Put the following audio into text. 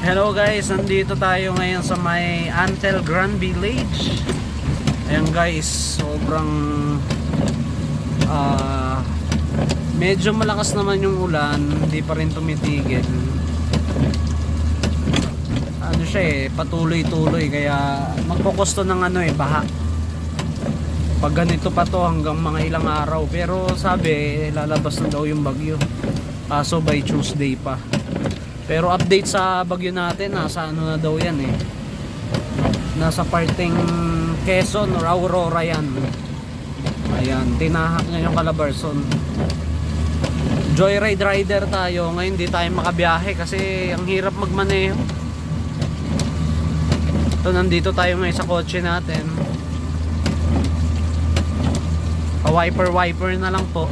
Hello guys, nandito tayo ngayon sa may Antel Grand Village. Ayan guys, sobrang medyo malakas naman yung ulan, hindi pa rin tumitigil. Ano siya patuloy-tuloy, kaya magkukusto ng baha. Pag ganito pa to hanggang mga ilang araw, pero sabi lalabas na daw yung bagyo. So by Tuesday pa. Pero update sa bagyo natin, nasa ano na daw yan nasa parteng Quezon or Aurora yan. Ayan, tinahak niya yung Calabarzon. Joyride rider tayo. Ngayon di tayo makabiyahe kasi ang hirap magmaneho. So nandito tayo ngayon sa kotse natin. Pa wiper na lang po.